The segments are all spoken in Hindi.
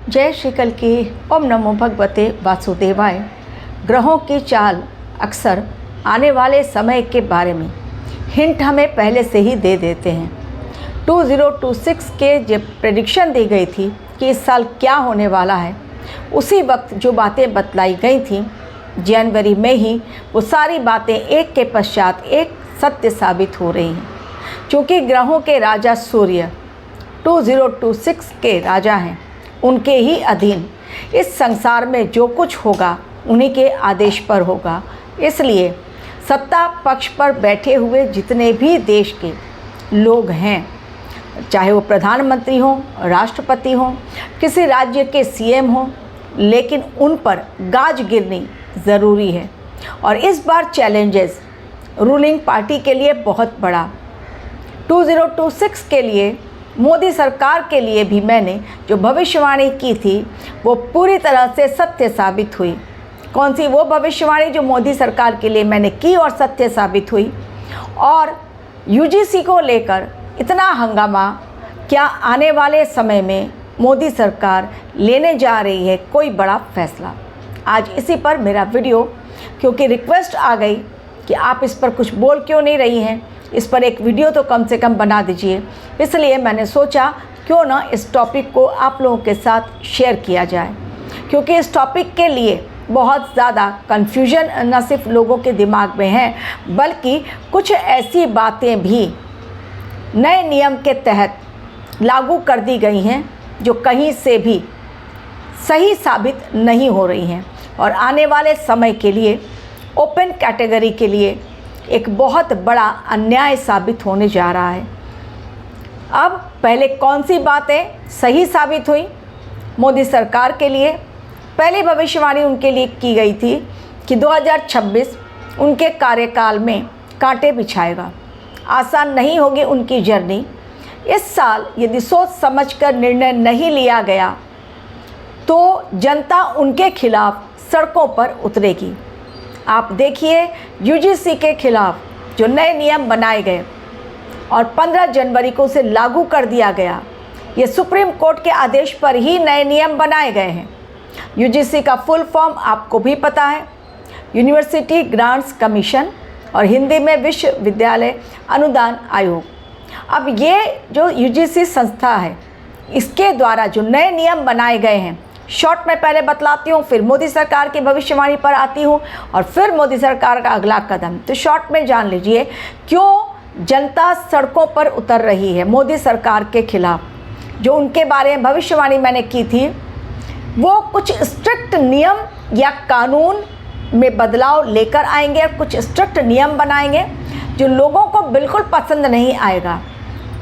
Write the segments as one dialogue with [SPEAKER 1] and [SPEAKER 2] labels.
[SPEAKER 1] जय श्री कल की ओम नमो भगवते वासुदेवाय। ग्रहों की चाल अक्सर आने वाले समय के बारे में हिंट हमें पहले से ही दे देते हैं। 2026 के जब प्रेडिक्शन दी गई थी कि इस साल क्या होने वाला है, उसी वक्त जो बातें बतलाई गई थी जनवरी में ही वो सारी बातें एक के पश्चात एक सत्य साबित हो रही हैं। क्योंकि ग्रहों के राजा सूर्य 2026 के राजा हैं, उनके ही अधीन इस संसार में जो कुछ होगा उन्हीं के आदेश पर होगा। इसलिए सत्ता पक्ष पर बैठे हुए जितने भी देश के लोग हैं, चाहे वो प्रधानमंत्री हों, राष्ट्रपति हों, किसी राज्य के सीएम हों, लेकिन उन पर गाज गिरनी ज़रूरी है। और इस बार चैलेंजेस रूलिंग पार्टी के लिए बहुत बड़ा। 2026 के लिए मोदी सरकार के लिए भी मैंने जो भविष्यवाणी की थी वो पूरी तरह से सत्य साबित हुई। कौन सी वो भविष्यवाणी जो मोदी सरकार के लिए मैंने की और सत्य साबित हुई? और यूजीसी को लेकर इतना हंगामा, क्या आने वाले समय में मोदी सरकार लेने जा रही है कोई बड़ा फैसला? आज इसी पर मेरा वीडियो, क्योंकि रिक्वेस्ट आ गई कि आप इस पर कुछ बोल क्यों नहीं रही हैं, इस पर एक वीडियो तो कम से कम बना दीजिए। इसलिए मैंने सोचा क्यों ना इस टॉपिक को आप लोगों के साथ शेयर किया जाए, क्योंकि इस टॉपिक के लिए बहुत ज़्यादा कन्फ्यूजन न सिर्फ लोगों के दिमाग में है, बल्कि कुछ ऐसी बातें भी नए नियम के तहत लागू कर दी गई हैं जो कहीं से भी सही साबित नहीं हो रही हैं और आने वाले समय के लिए ओपन कैटेगरी के लिए एक बहुत बड़ा अन्याय साबित होने जा रहा है। अब पहले कौन सी बातें सही साबित हुई मोदी सरकार के लिए? पहली भविष्यवाणी उनके लिए की गई थी कि 2026 उनके कार्यकाल में कांटे बिछाएगा, आसान नहीं होगी उनकी जर्नी। इस साल यदि सोच समझकर निर्णय नहीं लिया गया तो जनता उनके खिलाफ सड़कों पर उतरेगी। आप देखिए, यूजीसी के खिलाफ जो नए नियम बनाए गए और 15 जनवरी को उसे लागू कर दिया गया, ये सुप्रीम कोर्ट के आदेश पर ही नए नियम बनाए गए हैं। यूजीसी का फुल फॉर्म आपको भी पता है, यूनिवर्सिटी ग्रांट्स कमीशन, और हिंदी में विश्वविद्यालय अनुदान आयोग। अब ये जो यूजीसी संस्था है, इसके द्वारा जो नए नियम बनाए गए हैं, शॉर्ट में पहले बतलाती हूँ, फिर मोदी सरकार की भविष्यवाणी पर आती हूँ और फिर मोदी सरकार का अगला कदम। तो शॉर्ट में जान लीजिए क्यों जनता सड़कों पर उतर रही है मोदी सरकार के खिलाफ। जो उनके बारे में भविष्यवाणी मैंने की थी, वो कुछ स्ट्रिक्ट नियम या कानून में बदलाव लेकर आएंगे और कुछ स्ट्रिक्ट नियम बनाएंगे जो लोगों को बिल्कुल पसंद नहीं आएगा।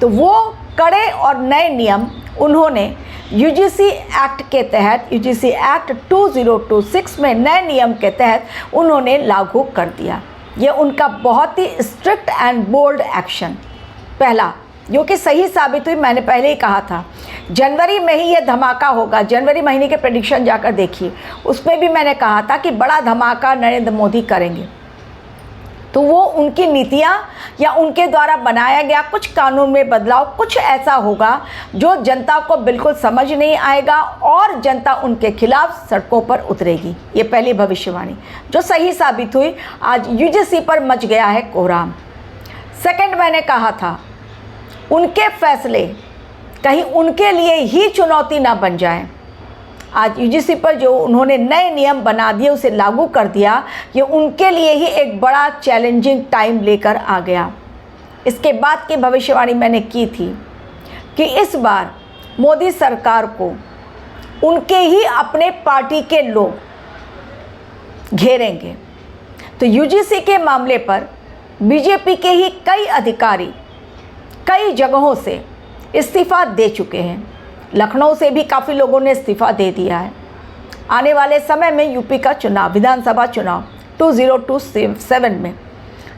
[SPEAKER 1] तो वो कड़े और नए नियम उन्होंने यूजीसी एक्ट के तहत, यूजीसी एक्ट 2026 में नए नियम के तहत उन्होंने लागू कर दिया। ये उनका बहुत ही स्ट्रिक्ट एंड बोल्ड एक्शन पहला, जो कि सही साबित हुई। मैंने पहले ही कहा था जनवरी में ही ये धमाका होगा। जनवरी महीने के प्रेडिक्शन जाकर देखिए, उसमें भी मैंने कहा था कि बड़ा धमाका नरेंद्र मोदी करेंगे। तो वो उनकी नीतियाँ या उनके द्वारा बनाया गया कुछ कानून में बदलाव कुछ ऐसा होगा जो जनता को बिल्कुल समझ नहीं आएगा और जनता उनके खिलाफ सड़कों पर उतरेगी। ये पहली भविष्यवाणी जो सही साबित हुई। आज यूजीसी पर मच गया है कोहराम। सेकंड, मैंने कहा था उनके फैसले कहीं उनके लिए ही चुनौती ना बन जाए। आज यूजीसी पर जो उन्होंने नए नियम बना दिए, उसे लागू कर दिया, ये उनके लिए ही एक बड़ा चैलेंजिंग टाइम लेकर आ गया। इसके बाद की भविष्यवाणी मैंने की थी कि इस बार मोदी सरकार को उनके ही अपने पार्टी के लोग घेरेंगे। तो यूजीसी के मामले पर बीजेपी के ही कई अधिकारी कई जगहों से इस्तीफ़ा दे चुके हैं। लखनऊ से भी काफ़ी लोगों ने इस्तीफ़ा दे दिया है। आने वाले समय में यूपी का चुनाव, विधानसभा चुनाव 2027 में,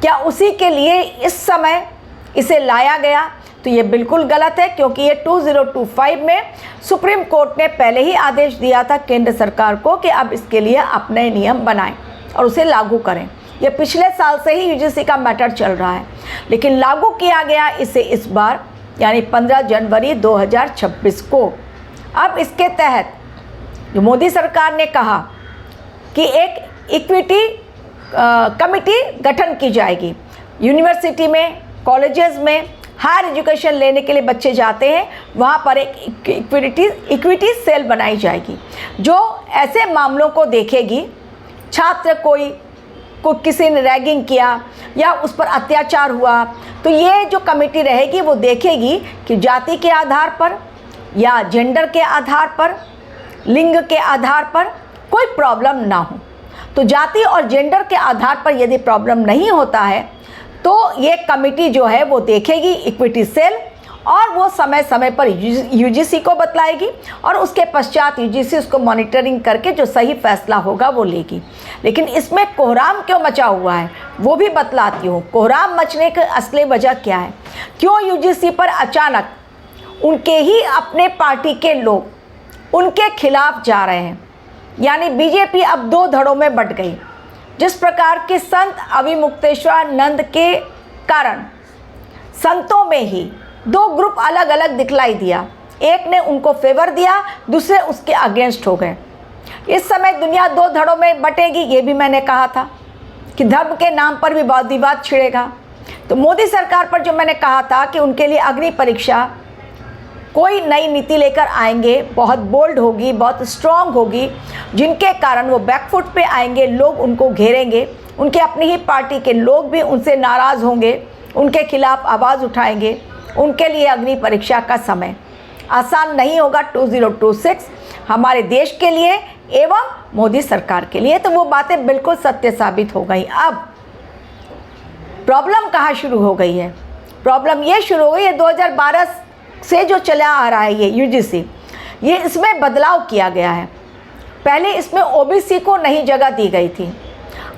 [SPEAKER 1] क्या उसी के लिए इस समय इसे लाया गया? तो ये बिल्कुल गलत है, क्योंकि ये 2025 में सुप्रीम कोर्ट ने पहले ही आदेश दिया था केंद्र सरकार को कि अब इसके लिए आप नए नियम बनाएं और उसे लागू करें। ये पिछले साल से ही यूजीसी का मैटर चल रहा है, लेकिन लागू किया गया इसे इस बार, यानी 15 जनवरी 2026 को। अब इसके तहत जो मोदी सरकार ने कहा कि एक इक्विटी कमिटी गठन की जाएगी। यूनिवर्सिटी में, कॉलेजेस में हायर एजुकेशन लेने के लिए बच्चे जाते हैं, वहाँ पर एक इक्विटी सेल बनाई जाएगी जो ऐसे मामलों को देखेगी, छात्र को किसी ने रैगिंग किया या उस पर अत्याचार हुआ, तो ये जो कमेटी रहेगी वो देखेगी कि जाति के आधार पर या जेंडर के आधार पर, लिंग के आधार पर कोई प्रॉब्लम ना हो। तो जाति और जेंडर के आधार पर यदि प्रॉब्लम नहीं होता है तो ये कमेटी जो है वो देखेगी, इक्विटी सेल, और वो समय समय पर यूजीसी को बतलाएगी और उसके पश्चात यूजीसी उसको मॉनिटरिंग करके जो सही फैसला होगा वो लेगी। लेकिन इसमें कोहराम क्यों मचा हुआ है वो भी बतलाती हूँ। कोहराम मचने की असली वजह क्या है, क्यों यूजीसी पर अचानक उनके ही अपने पार्टी के लोग उनके खिलाफ जा रहे हैं। यानी बीजेपी अब दो धड़ों में बंट गई। जिस प्रकार के संत अभिमुक्तेश्वरानंद के कारण संतों में ही दो ग्रुप अलग अलग दिखलाई दिया, एक ने उनको फेवर दिया, दूसरे उसके अगेंस्ट हो गए। इस समय दुनिया दो धड़ों में बटेगी, ये भी मैंने कहा था कि धर्म के नाम पर भी वाद विवाद छिड़ेगा। तो मोदी सरकार पर जो मैंने कहा था कि उनके लिए अग्नि परीक्षा, कोई नई नीति लेकर आएंगे, बहुत बोल्ड होगी, बहुत स्ट्रांग होगी, जिनके कारण वो बैकफुट पे आएंगे, लोग उनको घेरेंगे, उनके अपनी ही पार्टी के लोग भी उनसे नाराज़ होंगे, उनके खिलाफ आवाज़ उठाएंगे। उनके लिए अग्नि परीक्षा का समय आसान नहीं होगा 2026 हमारे देश के लिए एवं मोदी सरकार के लिए। तो वो बातें बिल्कुल सत्य साबित हो गई। अब प्रॉब्लम कहाँ शुरू हो गई है? प्रॉब्लम ये शुरू हो गई है 2012 से जो चला आ रहा है ये यूजीसी, ये इसमें बदलाव किया गया है। पहले इसमें ओबीसी को नहीं जगह दी गई थी।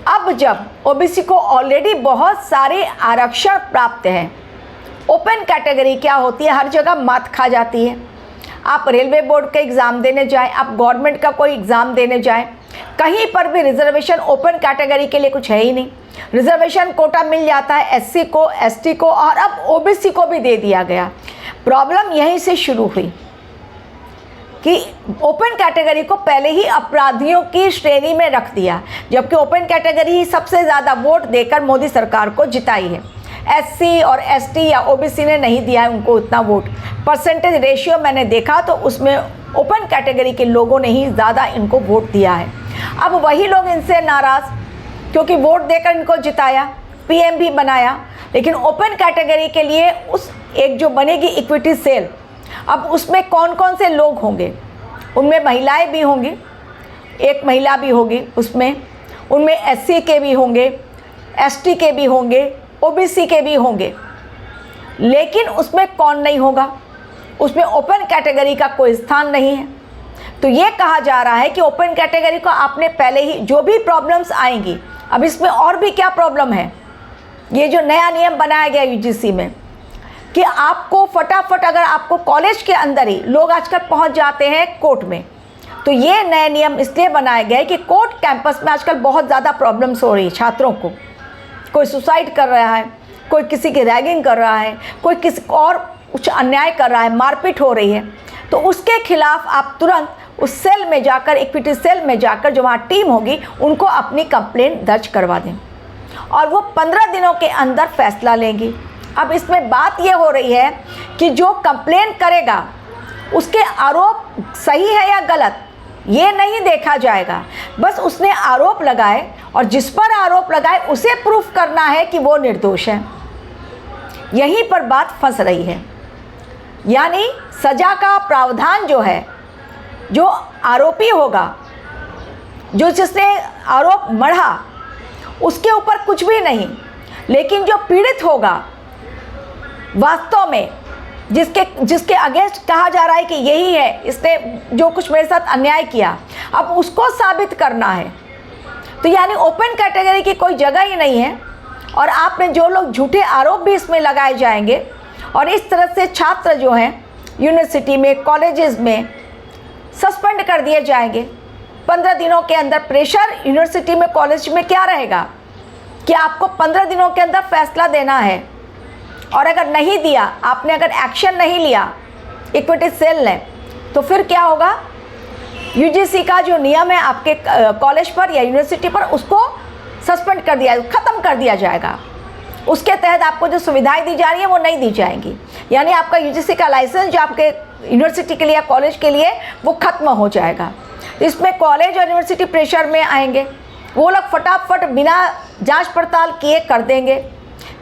[SPEAKER 1] अब जब ओबीसी को ऑलरेडी बहुत सारे आरक्षण प्राप्त हैं, ओपन कैटेगरी क्या होती है, हर जगह मात खा जाती है। आप रेलवे बोर्ड का एग्ज़ाम देने जाएं, आप गवर्नमेंट का कोई एग्ज़ाम देने जाएं, कहीं पर भी रिजर्वेशन ओपन कैटेगरी के लिए कुछ है ही नहीं। रिजर्वेशन कोटा मिल जाता है एससी को, एसटी को, और अब ओबीसी को भी दे दिया गया। प्रॉब्लम यहीं से शुरू हुई कि ओपन कैटेगरी को पहले ही अपराधियों की श्रेणी में रख दिया, जबकि ओपन कैटेगरी ही सबसे ज़्यादा वोट देकर मोदी सरकार को जिताई है। एससी और एसटी या ओबीसी ने नहीं दिया है उनको उतना वोट। परसेंटेज रेशियो मैंने देखा तो उसमें ओपन कैटेगरी के लोगों ने ही ज़्यादा इनको वोट दिया है। अब वही लोग इनसे नाराज़, क्योंकि वोट देकर इनको जिताया, पीएम भी बनाया, लेकिन ओपन कैटेगरी के लिए उस एक जो बनेगी इक्विटी सेल, अब उसमें कौन कौन से लोग होंगे? उनमें महिलाएं भी होंगी, एक महिला भी होगी उसमें, उनमें एससी के भी होंगे, एसटी के भी होंगे, ओबीसी के भी होंगे। लेकिन उसमें कौन नहीं होगा? उसमें ओपन कैटेगरी का कोई स्थान नहीं है। तो ये कहा जा रहा है कि ओपन कैटेगरी को आपने पहले ही, जो भी प्रॉब्लम्स आएंगी, अब इसमें और भी क्या प्रॉब्लम है, ये जो नया नियम बनाया गया यूजीसी में कि आपको फटाफट, अगर आपको कॉलेज के अंदर ही लोग आजकल पहुंच जाते हैं कोर्ट में, तो ये नए नियम इसलिए बनाए गए कि कोर्ट कैंपस में आजकल बहुत ज़्यादा प्रॉब्लम्स हो रही है छात्रों को। कोई सुसाइड कर रहा है, कोई किसी की रैगिंग कर रहा है, कोई किसी और कुछ अन्याय कर रहा है, मारपीट हो रही है, तो उसके खिलाफ आप तुरंत उस सेल में जाकर, इक्विटी सेल में जाकर, जो वहाँ टीम होगी, उनको अपनी कंप्लेंट दर्ज करवा दें और वो 15 दिनों के अंदर फैसला लेंगी। अब इसमें बात ये हो रही है कि जो कंप्लेन करेगा उसके आरोप सही है या गलत, ये नहीं देखा जाएगा। बस उसने आरोप लगाए और जिस पर आरोप लगाए उसे प्रूफ करना है कि वो निर्दोष है। यहीं पर बात फंस रही है। यानी सजा का प्रावधान जो है, जो आरोपी होगा, जो जिसने आरोप मढ़ा, उसके ऊपर कुछ भी नहीं, लेकिन जो पीड़ित होगा वास्तव में, जिसके अगेंस्ट कहा जा रहा है कि यही है, इसने जो कुछ मेरे साथ अन्याय किया, अब उसको साबित करना है। तो यानी ओपन कैटेगरी की कोई जगह ही नहीं है और आपने जो लोग झूठे आरोप भी इसमें लगाए जाएंगे और इस तरह से छात्र जो हैं यूनिवर्सिटी में, कॉलेजेस में सस्पेंड कर दिए जाएंगे 15 दिनों के अंदर। प्रेशर यूनिवर्सिटी में, कॉलेज में क्या रहेगा कि आपको 15 दिनों के अंदर फैसला देना है, और अगर नहीं दिया, आपने अगर एक्शन नहीं लिया इक्विटी सेल ने, तो फिर क्या होगा? यूजीसी का जो नियम है आपके कॉलेज पर या यूनिवर्सिटी पर, उसको सस्पेंड कर दिया, ख़त्म कर दिया जाएगा। उसके तहत आपको जो सुविधाएं दी जा रही है वो नहीं दी जाएंगी। यानी आपका यूजीसी का लाइसेंस जो आपके यूनिवर्सिटी के लिए या कॉलेज के लिए वो ख़त्म हो जाएगा। इसमें कॉलेज और यूनिवर्सिटी प्रेशर में आएंगे, वो लोग फटाफट बिना जांच पड़ताल किए कर देंगे।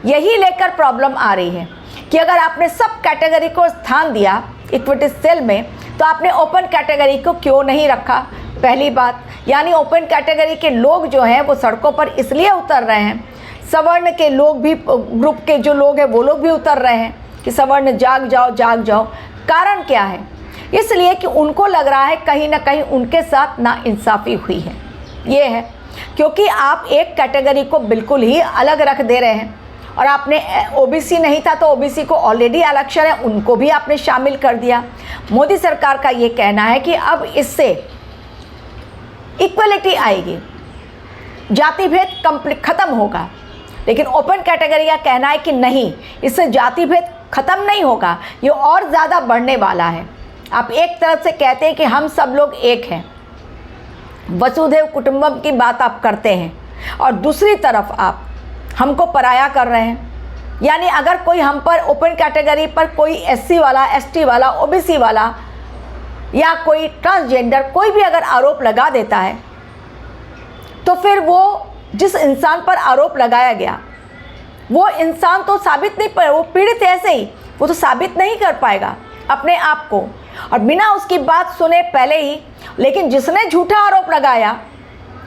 [SPEAKER 1] यही लेकर प्रॉब्लम आ रही है कि अगर आपने सब कैटेगरी को स्थान दिया इक्विटी सेल में, तो आपने ओपन कैटेगरी को क्यों नहीं रखा? पहली बात, यानी ओपन कैटेगरी के लोग जो हैं वो सड़कों पर इसलिए उतर रहे हैं, सवर्ण के लोग भी, ग्रुप के जो लोग हैं वो लोग भी उतर रहे हैं कि सवर्ण जाग जाओ जाग जाओ। कारण क्या है? इसलिए कि उनको लग रहा है कहीं ना कहीं उनके साथ नाइंसाफ़ी हुई है। ये है क्योंकि आप एक कैटेगरी को बिल्कुल ही अलग रख दे रहे हैं, और आपने ओबीसी नहीं था तो ओबीसी को ऑलरेडी आरक्षण है, उनको भी आपने शामिल कर दिया। मोदी सरकार का ये कहना है कि अब इससे इक्वलिटी आएगी, जाति भेद कंप्लीट ख़त्म होगा। लेकिन ओपन कैटेगरी का कहना है कि नहीं, इससे जाति भेद ख़त्म नहीं होगा, ये और ज़्यादा बढ़ने वाला है। आप एक तरफ से कहते हैं कि हम सब लोग एक हैं, वसुधैव कुटुंबकम की बात आप करते हैं, और दूसरी तरफ आप हमको पराया कर रहे हैं। यानी अगर कोई हम पर ओपन कैटेगरी पर कोई एससी वाला, एसटी वाला, ओबीसी वाला या कोई ट्रांसजेंडर कोई भी अगर आरोप लगा देता है, तो फिर वो जिस इंसान पर आरोप लगाया गया वो इंसान तो साबित नहीं पर, वो पीड़ित ऐसे ही वो तो साबित नहीं कर पाएगा अपने आप को, और बिना उसकी बात सुने पहले ही। लेकिन जिसने झूठा आरोप लगाया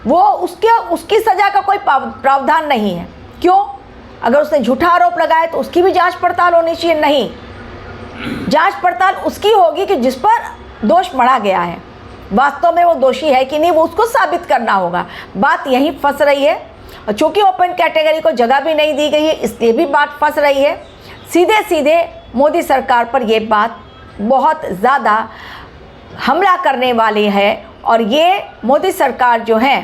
[SPEAKER 1] वो उसकी सज़ा का कोई प्रावधान नहीं है। क्यों? अगर उसने झूठा आरोप लगाया तो उसकी भी जांच पड़ताल होनी चाहिए। नहीं, जांच पड़ताल उसकी होगी कि जिस पर दोष मढ़ा गया है, वास्तव में वो दोषी है कि नहीं, वो उसको साबित करना होगा। बात यहीं फंस रही है, और चूँकि ओपन कैटेगरी को जगह भी नहीं दी गई है, इसलिए भी बात फंस रही है। सीधे सीधे मोदी सरकार पर ये बात बहुत ज़्यादा हमला करने वाली है। और ये मोदी सरकार जो है,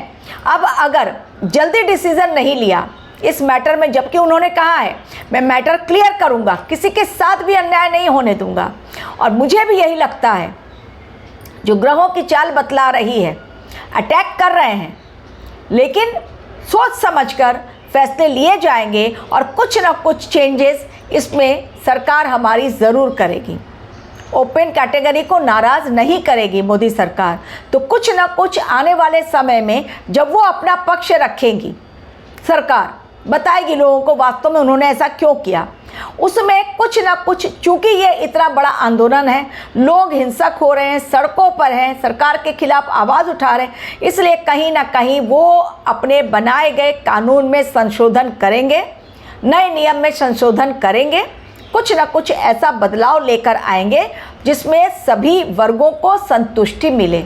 [SPEAKER 1] अब अगर जल्दी डिसीज़न नहीं लिया इस मैटर में, जबकि उन्होंने कहा है मैं मैटर क्लियर करूंगा, किसी के साथ भी अन्याय नहीं होने दूंगा, और मुझे भी यही लगता है जो ग्रहों की चाल बतला रही है, अटैक कर रहे हैं, लेकिन सोच समझकर फैसले लिए जाएंगे और कुछ ना कुछ चेंजेस इसमें सरकार हमारी ज़रूर करेगी। ओपन कैटेगरी को नाराज़ नहीं करेगी मोदी सरकार, तो कुछ ना कुछ आने वाले समय में जब वो अपना पक्ष रखेंगी, सरकार बताएगी लोगों को वास्तव में उन्होंने ऐसा क्यों किया। उसमें कुछ ना कुछ, चूँकि ये इतना बड़ा आंदोलन है, लोग हिंसक हो रहे हैं, सड़कों पर हैं, सरकार के खिलाफ आवाज़ उठा रहे हैं, इसलिए कहीं ना कहीं वो अपने बनाए गए कानून में संशोधन करेंगे, नए नियम में संशोधन करेंगे, कुछ ना कुछ ऐसा बदलाव लेकर आएंगे जिसमें सभी वर्गों को संतुष्टि मिले।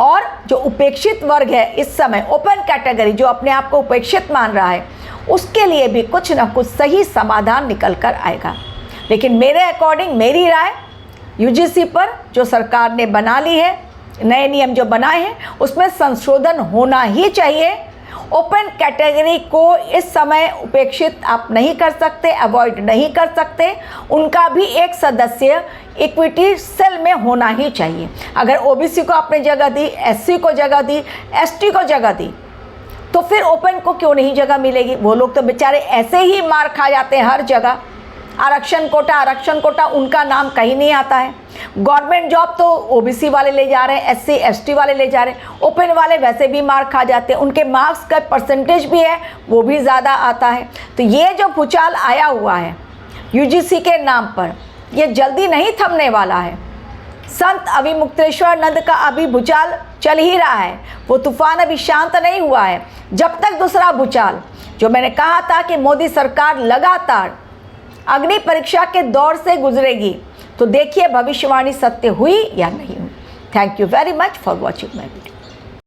[SPEAKER 1] और जो उपेक्षित वर्ग है इस समय, ओपन कैटेगरी जो अपने आप को उपेक्षित मान रहा है, उसके लिए भी कुछ ना कुछ सही समाधान निकल कर आएगा। लेकिन मेरे अकॉर्डिंग, मेरी राय, यूजीसी पर जो सरकार ने बना ली है, नए नियम जो बनाए हैं, उसमें संशोधन होना ही चाहिए। ओपन कैटेगरी को इस समय उपेक्षित आप नहीं कर सकते, अवॉइड नहीं कर सकते। उनका भी एक सदस्य इक्विटी सेल में होना ही चाहिए। अगर ओबीसी को आपने जगह दी, एससी को जगह दी, एसटी को जगह दी, तो फिर ओपन को क्यों नहीं जगह मिलेगी? वो लोग तो बेचारे ऐसे ही मार खा जाते हैं हर जगह। आरक्षण कोटा, उनका नाम कहीं नहीं आता है। गवर्नमेंट जॉब तो ओबीसी वाले ले जा रहे हैं, एससी एसटी वाले ले जा रहे हैं, ओपन वाले वैसे भी मार खा जाते हैं, उनके मार्क्स का परसेंटेज भी है वो भी ज़्यादा आता है। तो ये जो भूचाल आया हुआ है यूजीसी के नाम पर, ये जल्दी नहीं थमने वाला है। संत अभिमुक्तेश्वरानंद का अभी भूचाल चल ही रहा है, वो तूफान अभी शांत नहीं हुआ है। जब तक दूसरा भूचाल, जो मैंने कहा था कि मोदी सरकार लगातार अग्नि परीक्षा के दौर से गुजरेगी, तो देखिए भविष्यवाणी सत्य हुई या नहीं हुई। Thank you very much for watching my video.